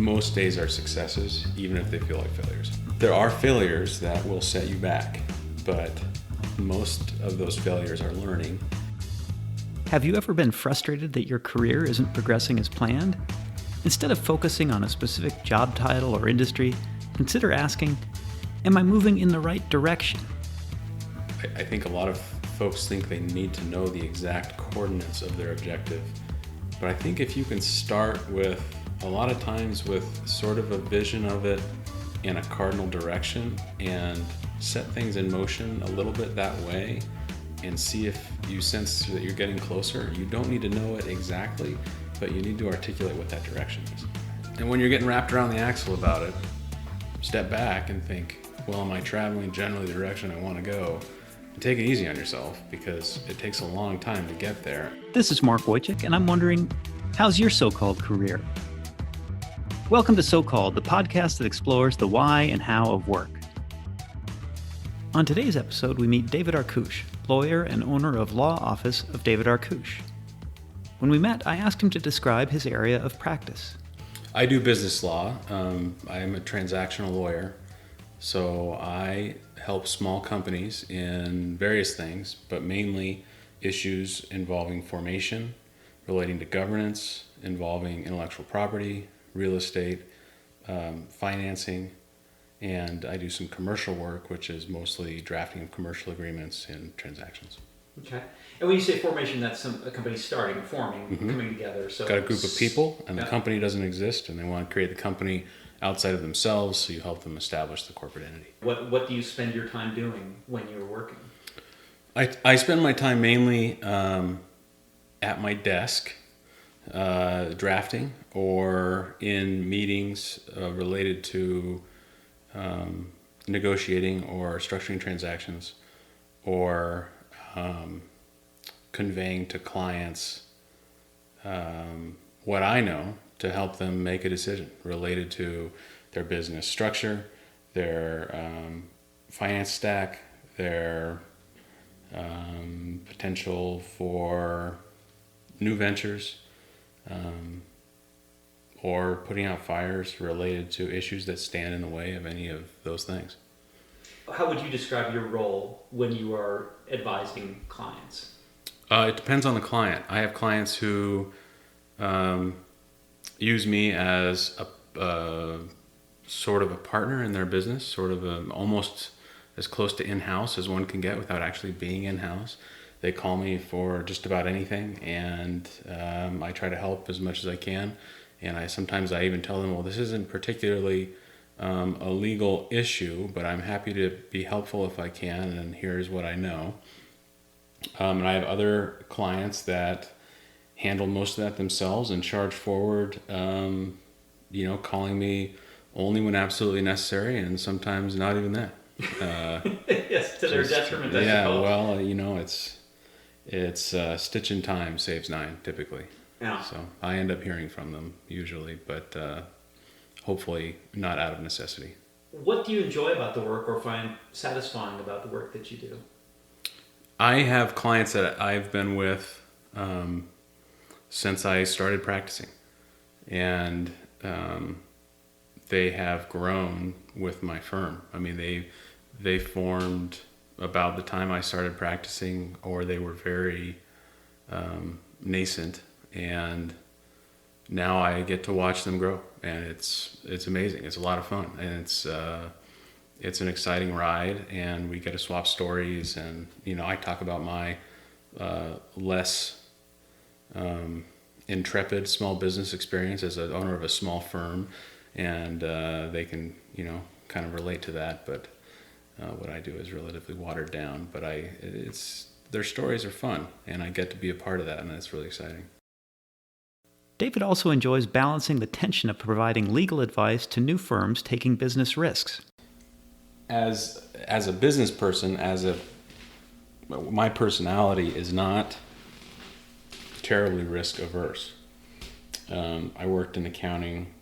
Most days are successes, even if they feel like failures. There are failures that will set you back, but most of those failures are learning. Have you ever been frustrated that your career isn't progressing as planned? Instead of focusing on a specific job title or industry, consider asking, am I moving in the right direction? I think a lot of folks think they need to know the exact coordinates of their objective. But I think if you can start with, a lot of times with sort of a vision of it in a cardinal direction and set things in motion a little bit that way and see if you sense that you're getting closer. You don't need to know it exactly, but you need to articulate what that direction is. And when you're getting wrapped around the axle about it, step back and think, well, am I traveling generally the direction I want to go? And take it easy on yourself, because it takes a long time to get there. This is Mark Wojcik, and I'm wondering, how's your so-called career? Welcome to So-Called, the podcast that explores the why and how of work. On today's episode, we meet David Arkoosh, lawyer and owner of Law Office of David Arkoosh. When we met, I asked him to describe his area of practice. I do business law. I am a transactional lawyer, so I help small companies in various things, but mainly issues involving formation, relating to governance, involving intellectual property, real estate, financing, and I do some commercial work, which is mostly drafting of commercial agreements and transactions. Okay. And when you say formation, that's a company starting, forming, coming together. So got a group of people, and the company doesn't exist, and they want to create the company outside of themselves, so you help them establish the corporate entity. What do you spend your time doing when you're working? I spend my time mainly at my desk, drafting, or in meetings related to negotiating or structuring transactions, or conveying to clients what I know to help them make a decision related to their business structure, their finance stack, their potential for new ventures, or putting out fires related to issues that stand in the way of any of those things. How would you describe your role when you are advising clients? It depends on the client. I have clients who use me as a sort of a partner in their business, sort of almost as close to in-house as one can get without actually being in-house. They call me for just about anything, and I try to help as much as I can. And sometimes I even tell them, well, this isn't particularly a legal issue, but I'm happy to be helpful if I can, and here's what I know. And I have other clients that handle most of that themselves and charge forward, calling me only when absolutely necessary, and sometimes not even that. Yes, to their detriment. Yeah, well, it's stitch in time saves nine, typically. Yeah. So I end up hearing from them usually, but hopefully not out of necessity. What do you enjoy about the work or find satisfying about the work that you do? I have clients that I've been with since I started practicing, and they have grown with my firm. I mean, they formed about the time I started practicing, or they were very nascent, and now I get to watch them grow, and it's amazing. It's a lot of fun, and it's an exciting ride, and we get to swap stories, and I talk about my less intrepid small business experience as an owner of a small firm, and they can kind of relate to that, but what I do is relatively watered down, but their stories are fun, and I get to be a part of that, and that's really exciting. David also enjoys balancing the tension of providing legal advice to new firms taking business risks. As a business person, my personality is not terribly risk averse. I worked in accounting,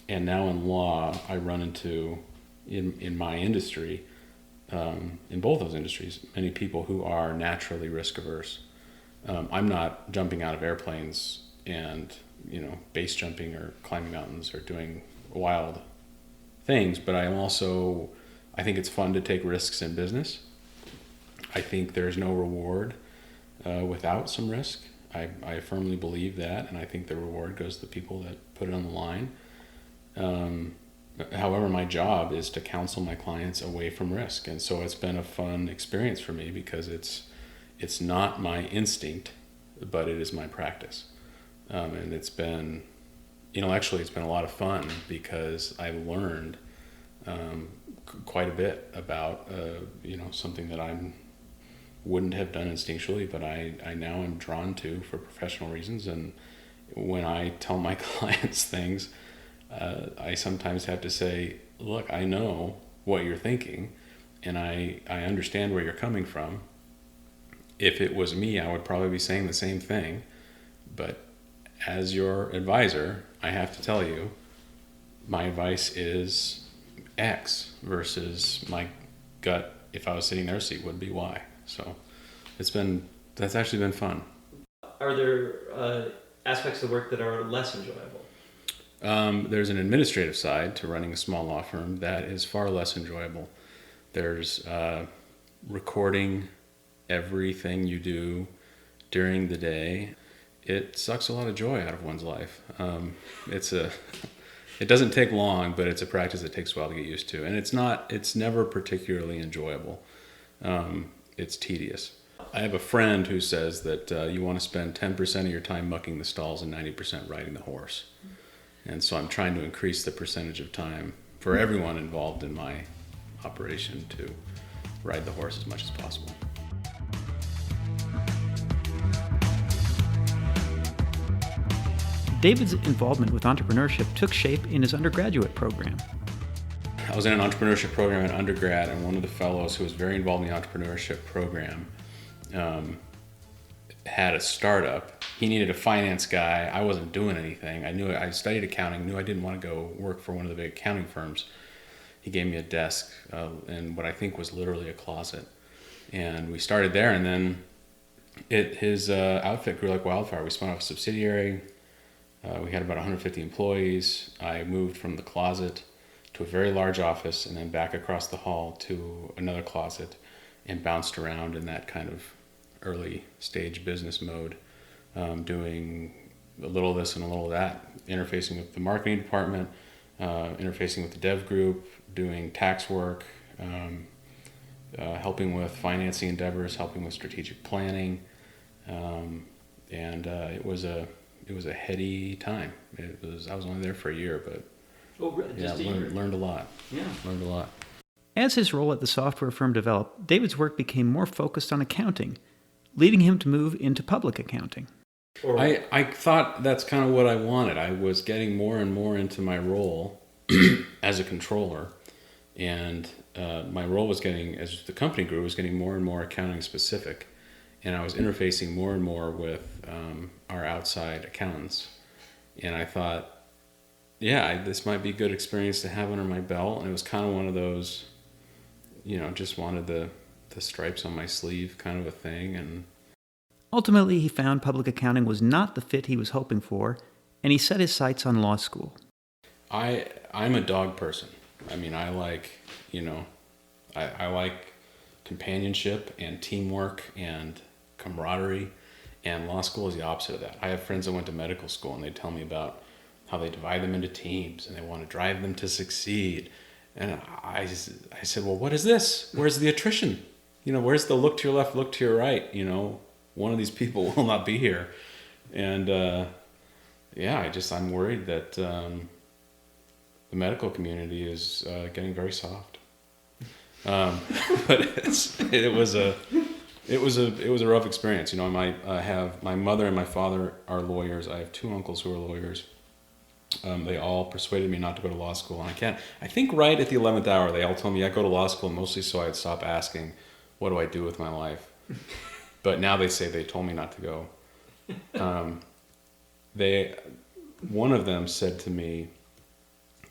and now in law, I run into, in my industry, in both those industries, many people who are naturally risk averse. I'm not jumping out of airplanes and base jumping or climbing mountains or doing wild things, but I think it's fun to take risks in business. I think there's no reward without some risk. I firmly believe that, and I think the reward goes to the people that put it on the line. However, my job is to counsel my clients away from risk, and so it's been a fun experience for me because it's not my instinct, but it is my practice, and it's been intellectually it's been a lot of fun because I've learned quite a bit about something that I wouldn't have done instinctually, but I now am drawn to for professional reasons. And when I tell my clients things, I sometimes have to say, look, I know what you're thinking, and I understand where you're coming from. If it was me, I would probably be saying the same thing, but as your advisor, I have to tell you, my advice is X versus my gut, if I was sitting in their seat, would be Y. So that's actually been fun. Are there aspects of the work that are less enjoyable? There's an administrative side to running a small law firm that is far less enjoyable. There's recording everything you do during the day. It sucks a lot of joy out of one's life. It doesn't take long, but it's a practice that takes a while to get used to. And it's never particularly enjoyable. It's tedious. I have a friend who says that you want to spend 10% of your time mucking the stalls and 90% riding the horse. And so I'm trying to increase the percentage of time for everyone involved in my operation to ride the horse as much as possible. David's involvement with entrepreneurship took shape in his undergraduate program. I was in an entrepreneurship program in undergrad, and one of the fellows who was very involved in the entrepreneurship program had a startup. He needed a finance guy. I wasn't doing anything. I studied accounting, knew I didn't want to go work for one of the big accounting firms. He gave me a desk and what I think was literally a closet. And we started there, and then his outfit grew like wildfire. We spun off a subsidiary. We had about 150 employees. I moved from the closet to a very large office and then back across the hall to another closet and bounced around in that kind of early stage business mode, doing a little of this and a little of that, interfacing with the marketing department, interfacing with the dev group, doing tax work, helping with financing endeavors, helping with strategic planning, and it was a heady time. I was only there for a year, but learned a lot. Yeah, learned a lot. As his role at the software firm developed, David's work became more focused on accounting, leading him to move into public accounting. I thought that's kind of what I wanted. I was getting more and more into my role as a controller, and my role was getting, as the company grew, was getting more and more accounting specific, and I was interfacing more and more with our outside accountants. And I thought, this might be a good experience to have under my belt. And it was kind of one of those, just wanted the stripes on my sleeve kind of a thing. And ultimately, he found public accounting was not the fit he was hoping for, and he set his sights on law school. I'm a dog person. I mean, I like, I like companionship and teamwork and camaraderie, and law school is the opposite of that. I have friends that went to medical school, and they tell me about how they divide them into teams and they want to drive them to succeed. And I said, well, what is this? Where's the attrition? Where's the look to your left, look to your right? One of these people will not be here. And I'm worried that the medical community is getting very soft. But it was a rough experience. My mother and my father are lawyers. I have two uncles who are lawyers. They all persuaded me not to go to law school, and I think right at the 11th hour, they all told me I'd go to law school mostly so I'd stop asking, what do I do with my life? But now they say they told me not to go. One of them said to me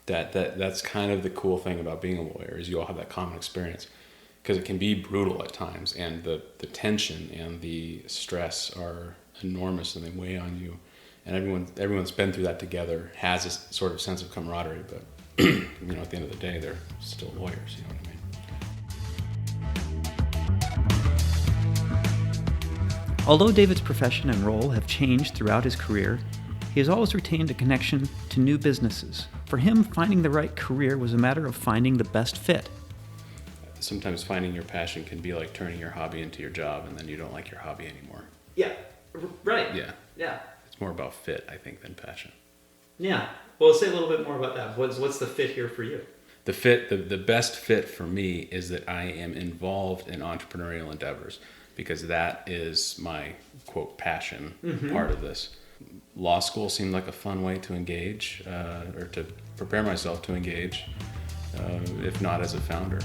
that's kind of the cool thing about being a lawyer, is you all have that common experience, because it can be brutal at times, and the tension and the stress are enormous, and they weigh on you. and everyone's been through that together, has this sort of sense of camaraderie. But at the end of the day, they're still lawyers. You know what I mean? Although David's profession and role have changed throughout his career, he has always retained a connection to new businesses. For him, finding the right career was a matter of finding the best fit. Sometimes finding your passion can be like turning your hobby into your job, and then you don't like your hobby anymore. Yeah, right. Yeah. It's more about fit, I think, than passion. Yeah. Well, say a little bit more about that. What's the fit here for you? The fit, the best fit for me is that I am involved in entrepreneurial endeavors, because that is my, quote, passion part of this. Law school seemed like a fun way to engage, or to prepare myself to engage, if not as a founder.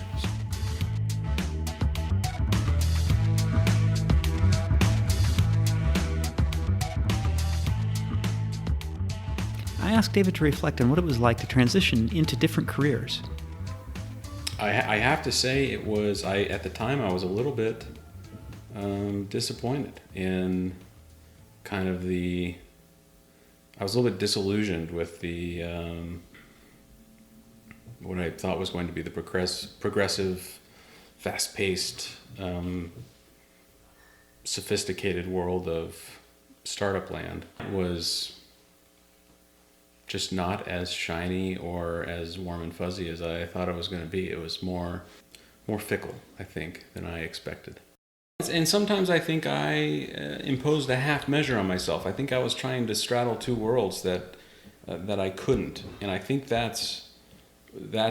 I asked David to reflect on what it was like to transition into different careers. I have to say at the time I was a little bit disappointed in kind of I was a little bit disillusioned with what I thought was going to be the progressive, fast-paced, sophisticated world of startup land. Was just not as shiny or as warm and fuzzy as I thought it was going to be. It was more fickle, I think, than I expected. And sometimes I think I imposed a half measure on myself. I think I was trying to straddle two worlds that I couldn't. And I think that's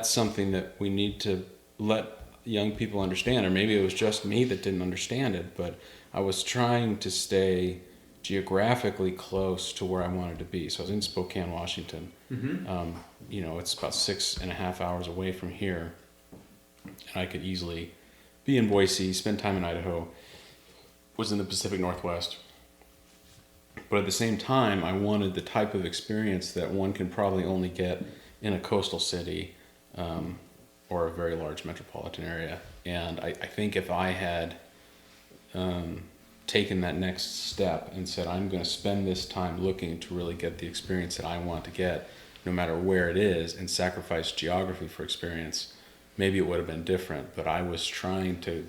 something that we need to let young people understand. Or maybe it was just me that didn't understand it, but I was trying to stay geographically close to where I wanted to be. So I was in Spokane, Washington. It's about 6.5 hours away from here. And I could easily be in Boise, spend time in Idaho, was in the Pacific Northwest. But at the same time, I wanted the type of experience that one can probably only get in a coastal city, or a very large metropolitan area. And I think if I had taken that next step and said, I'm going to spend this time looking to really get the experience that I want to get, no matter where it is, and sacrifice geography for experience, maybe it would have been different. But I was trying to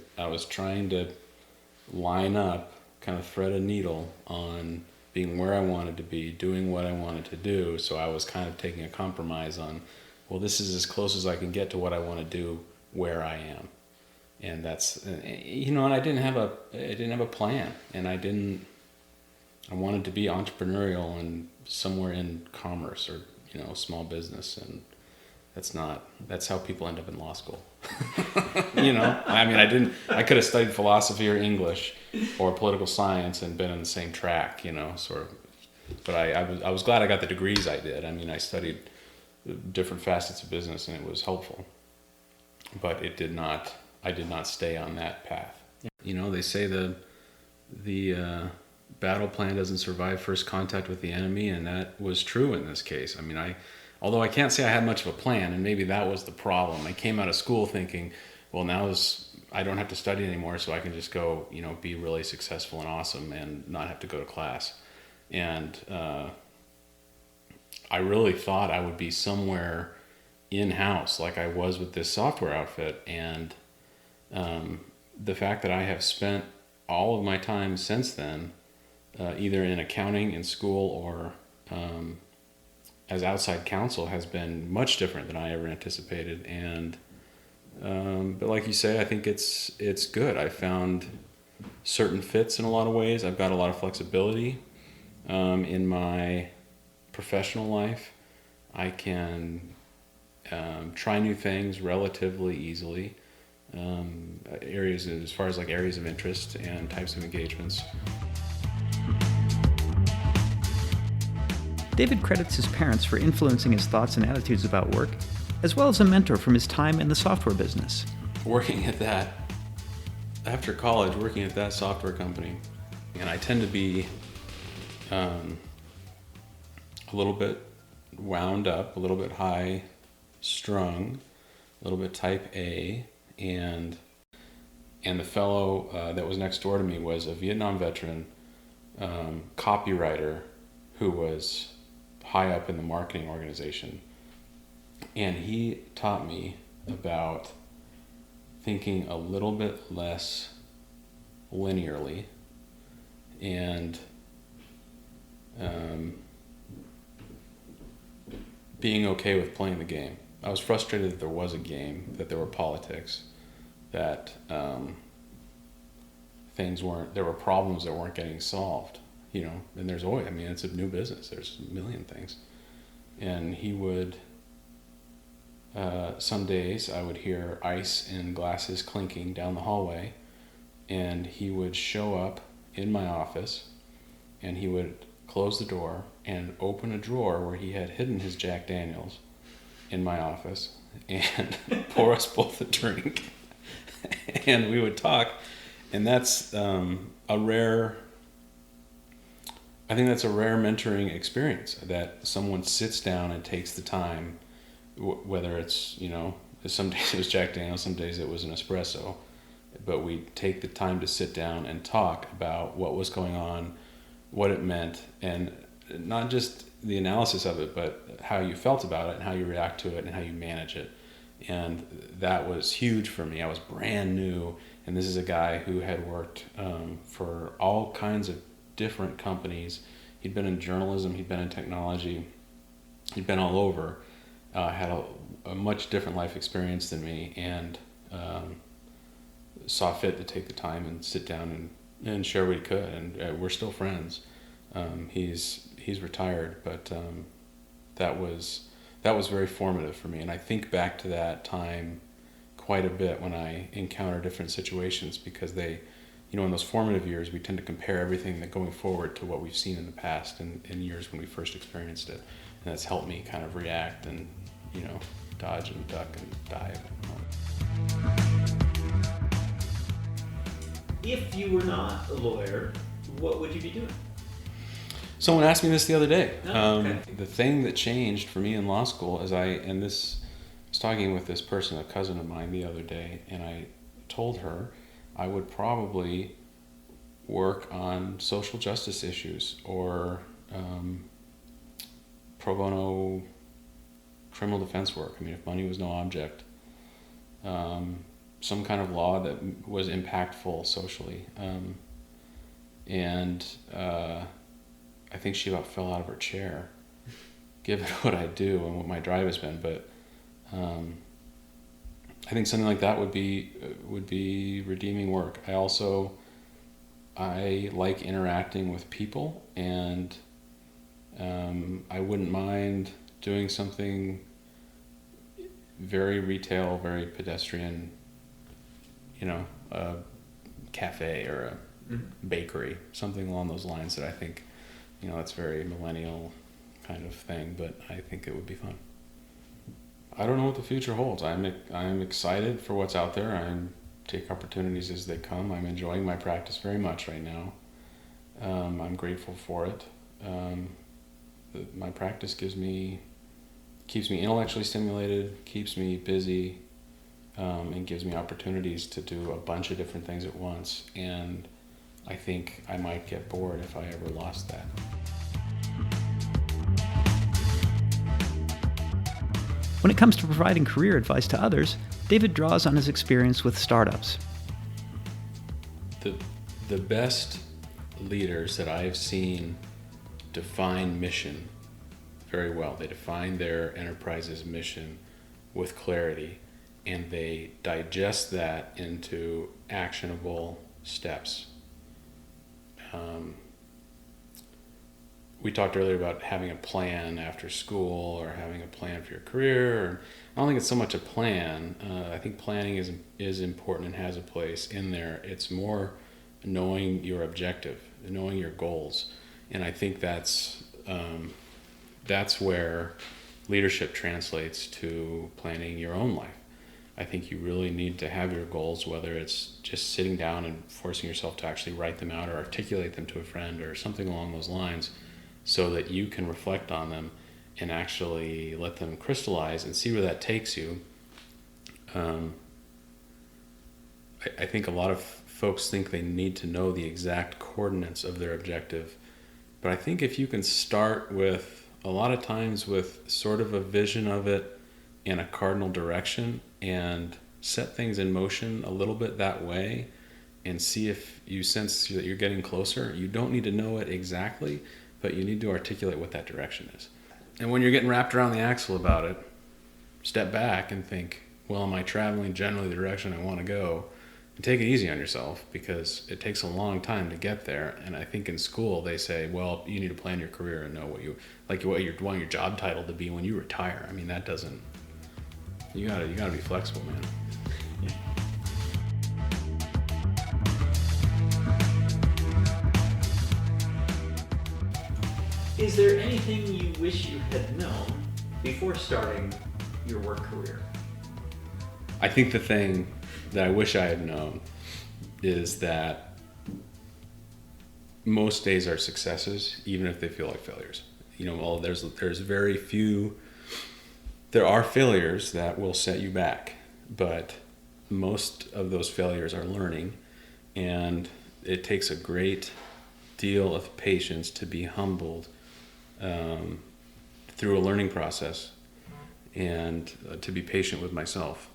line up, kind of thread a needle on being where I wanted to be, doing what I wanted to do. So I was kind of taking a compromise on, well, this is as close as I can get to what I want to do where I am. And that's, and I didn't have a plan, and I wanted to be entrepreneurial and somewhere in commerce or, small business. And that's how people end up in law school. I could have studied philosophy or English or political science and been in the same track, sort of. But I was glad I got the degrees I did. I studied different facets of business, and it was helpful. But I did not stay on that path. They say the battle plan doesn't survive first contact with the enemy, and that was true in this case. Although I can't say I had much of a plan, and maybe that was the problem. I came out of school thinking, well, I don't have to study anymore, so I can just go, be really successful and awesome and not have to go to class. And I really thought I would be somewhere in-house like I was with this software outfit. And the fact that I have spent all of my time since then, either in accounting in school or as outside counsel, has been much different than I ever anticipated. And but like you say, I think it's good. I found certain fits in a lot of ways. I've got a lot of flexibility in my professional life. I can try new things relatively easily. Areas as far as areas of interest and types of engagements. David credits his parents for influencing his thoughts and attitudes about work, as well as a mentor from his time in the software business. Working at that, after college, working at that software company, and I tend to be a little bit wound up, a little bit high strung, a little bit type A, and the fellow that was next door to me was a Vietnam veteran, copywriter, who was high up in the marketing organization. And he taught me about thinking a little bit less linearly and being okay with playing the game. I was frustrated that there was a game, that there were politics, that there were problems that weren't getting solved, and there's always, it's a new business, there's a million things. And he would, some days I would hear ice and glasses clinking down the hallway, and he would show up in my office, and he would close the door and open a drawer where he had hidden his Jack Daniels in my office and pour us both a drink. And we would talk, and that's I think that's a rare mentoring experience, that someone sits down and takes the time, whether it's, some days it was Jack Daniels, some days it was an espresso, but we take the time to sit down and talk about what was going on, what it meant, and not just the analysis of it, but how you felt about it and how you react to it and how you manage it. And that was huge for me. I was brand new, and this is a guy who had worked for all kinds of different companies. He'd been in journalism, he'd been in technology, he'd been all over, had a much different life experience than me, and saw fit to take the time and sit down and share what he could. And we're still friends. He's retired, but that was very formative for me. And I think back to that time quite a bit when I encounter different situations, because they, in those formative years, we tend to compare everything that going forward to what we've seen in the past and in years when we first experienced it. And that's helped me kind of react and, dodge and duck and dive. If you were not a lawyer, what would you be doing? Someone asked me this the other day. Oh, okay. The thing that changed for me in law school is I was talking with this person, a cousin of mine, the other day, and I told her I would probably work on social justice issues or pro bono criminal defense work. If money was no object. Some kind of law that was impactful socially. I think she about fell out of her chair, given what I do and what my drive has been. But I think something like that would be redeeming work. I like interacting with people, and I wouldn't mind doing something very retail, very pedestrian, a cafe or a bakery, something along those lines that I think, that's very millennial kind of thing, but I think it would be fun. I don't know what the future holds. I'm excited for what's out there. I take opportunities as they come. I'm enjoying my practice very much right now. I'm grateful for it. My practice keeps me intellectually stimulated, keeps me busy, and gives me opportunities to do a bunch of different things at once. And I think I might get bored if I ever lost that. When it comes to providing career advice to others, David draws on his experience with startups. The best leaders that I have seen define mission very well. They define their enterprise's mission with clarity, and they digest that into actionable steps. We talked earlier about having a plan after school or having a plan for your career. I don't think it's so much a plan. I think planning is important and has a place in there. It's more knowing your objective, knowing your goals, and I think that's where leadership translates to planning your own life. I think you really need to have your goals, whether it's just sitting down and forcing yourself to actually write them out or articulate them to a friend or something along those lines, so that you can reflect on them and actually let them crystallize and see where that takes you. I think a lot of folks think they need to know the exact coordinates of their objective But I think if you can start with, a lot of times with sort of a vision of it in a cardinal direction and set things in motion a little bit that way and see if you sense that you're getting closer. You don't need to know it exactly, but you need to articulate what that direction is. And when you're getting wrapped around the axle about it, step back and think, well, am I traveling generally the direction I want to go? And take it easy on yourself, because it takes a long time to get there. And I think in school they say, well, you need to plan your career and know what you want your job title to be when you retire. I mean, that doesn't. You gotta be flexible, man. Is there anything you wish you had known before starting your work career? I think the thing that I wish I had known is that most days are successes, even if they feel like failures. You know, well, there's very few. There are failures that will set you back, but most of those failures are learning, and it takes a great deal of patience to be humbled through a learning process, and to be patient with myself.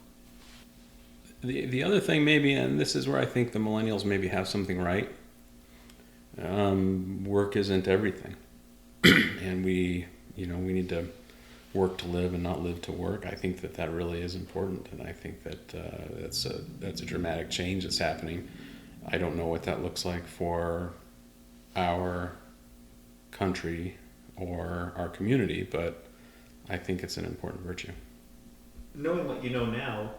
The other thing maybe, and this is where I think the millennials maybe have something right, work isn't everything. And we need to work to live and not live to work. I think that really is important, and I think that that's a dramatic change that's happening. I don't know what that looks like for our country or our community, but I think it's an important virtue. Knowing what you know now,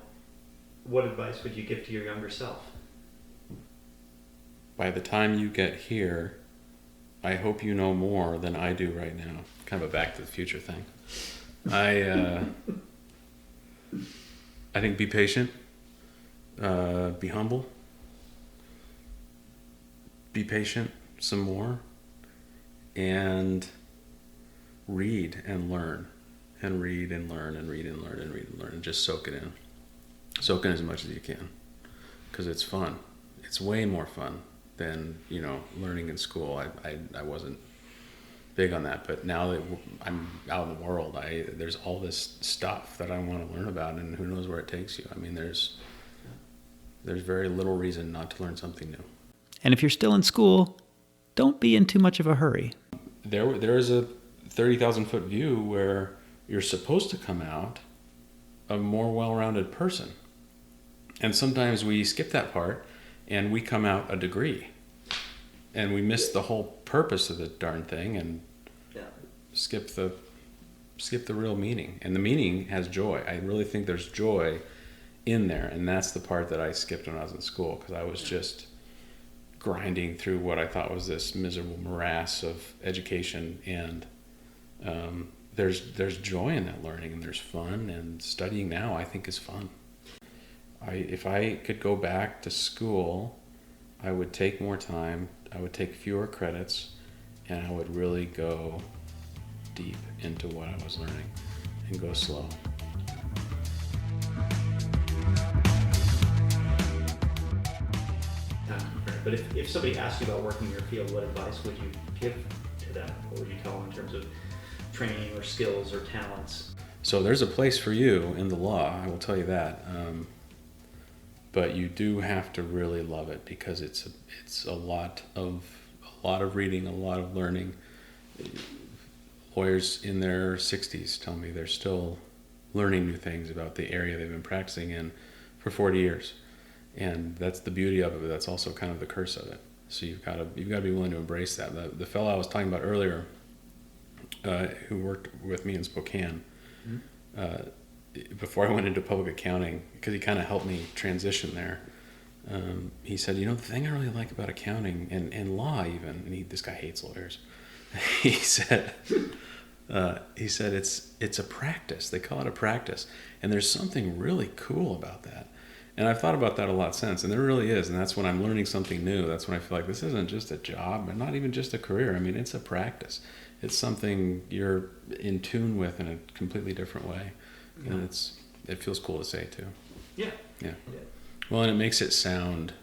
what advice would you give to your younger self? By the time you get here, I hope you know more than I do right now. Kind of a Back to the Future thing. I think be patient, be humble, be patient some more, and read and learn, and read and learn and read and learn and read and learn, and just soak it in. Soak in as much as you can, because it's fun. It's way more fun than, learning in school. I wasn't big on that, but now that I'm out in the world, there's all this stuff that I want to learn about, and who knows where it takes you. I mean, there's very little reason not to learn something new. And if you're still in school, don't be in too much of a hurry. There is a 30,000-foot view where you're supposed to come out a more well-rounded person. And sometimes we skip that part and we come out a degree. And we miss the whole purpose of the darn thing and skip the real meaning. And the meaning has joy. I really think there's joy in there. And that's the part that I skipped when I was in school, because I was just grinding through what I thought was this miserable morass of education. And there's joy in that learning, and there's fun, and studying now I think is fun. If I could go back to school, I would take more time, I would take fewer credits, and I would really go deep into what I was learning and go slow. But if somebody asked you about working in your field, what advice would you give to them? What would you tell them in terms of training or skills or talents? So there's a place for you in the law, I will tell you that. But you do have to really love it, because it's a lot of reading, a lot of learning. Lawyers in their 60s tell me they're still learning new things about the area they've been practicing in for 40 years. And that's the beauty of it, but that's also kind of the curse of it. So you've got to be willing to embrace that. The fellow I was talking about earlier, who worked with me in Spokane, before I went into public accounting, because he kind of helped me transition there, he said, the thing I really like about accounting and law even, and this guy hates lawyers, he said it's a practice. They call it a practice, and there's something really cool about that. And I've thought about that a lot since, and there really is. And that's when I'm learning something new. That's when I feel like this isn't just a job, and not even just a career. I mean, it's a practice. It's something you're in tune with in a completely different way. Yeah. And it feels cool to say too. Yeah. Well, and it makes it sound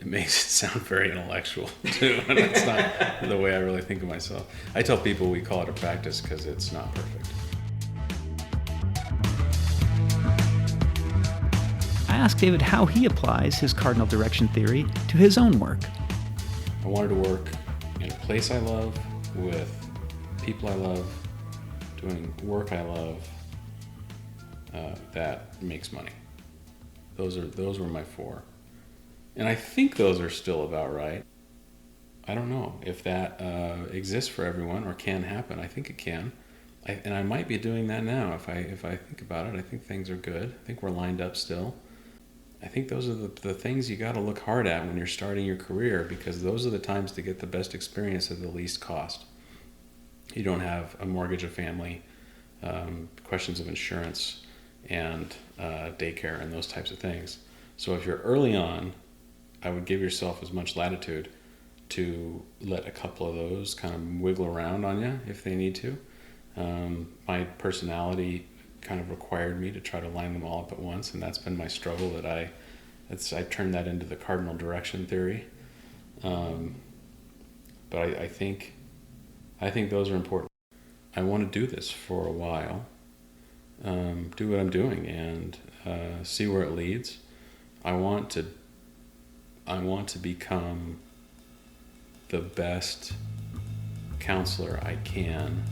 it makes it sound very intellectual too, and that's not the way I really think of myself. I tell people we call it a practice because it's not perfect. I asked David how he applies his cardinal direction theory to his own work. I wanted to work in a place I love, with people I love, doing work I love, that makes money. Those were my 4. And I think those are still about right. I don't know if that exists for everyone or can happen. I think it can. And I might be doing that now if I think about it. I think things are good. I think we're lined up still. I think those are the things you got to look hard at when you're starting your career, because those are the times to get the best experience at the least cost. You don't have a mortgage, a family, questions of insurance, and daycare and those types of things. So if you're early on, I would give yourself as much latitude to let a couple of those kind of wiggle around on you if they need to. My personality kind of required me to try to line them all up at once, and that's been my struggle. I turned that into the cardinal direction theory. But I think those are important. I want to do this for a while, do what I'm doing, and see where it leads. I want to become the best counselor I can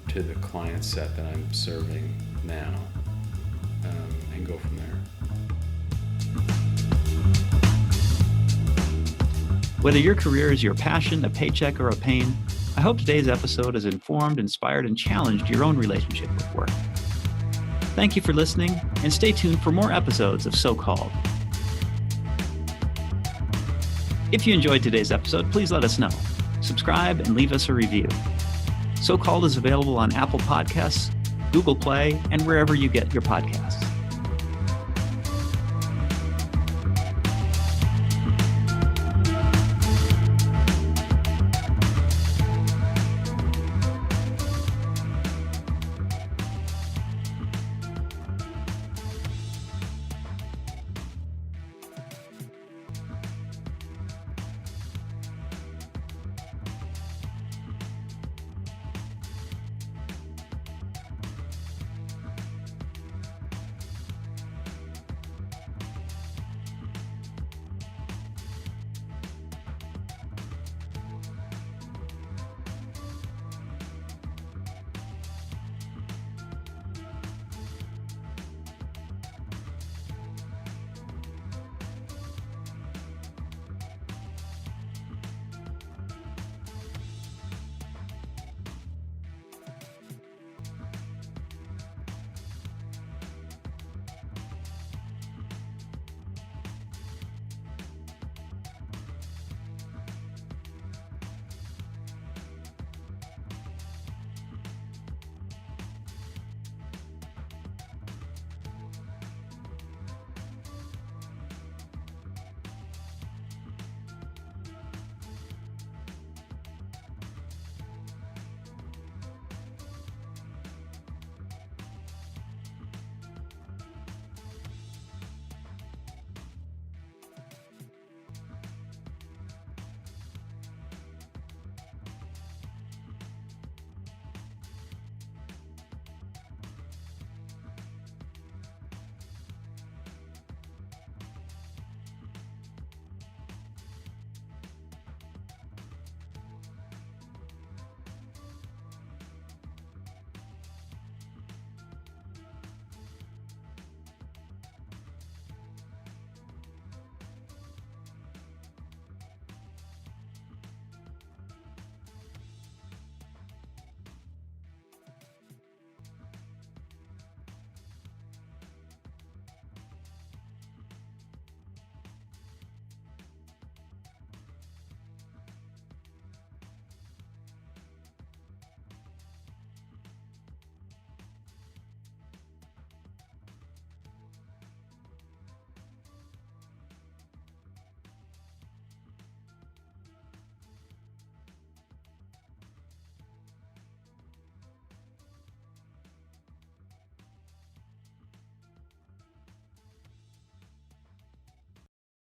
to the client set that I'm serving now, and go from there. Whether your career is your passion, a paycheck, or a pain, I hope today's episode has informed, inspired, and challenged your own relationship with work. Thank you for listening, and stay tuned for more episodes of So Called. If you enjoyed today's episode, please let us know. Subscribe and leave us a review. So Called is available on Apple Podcasts, Google Play, and wherever you get your podcasts.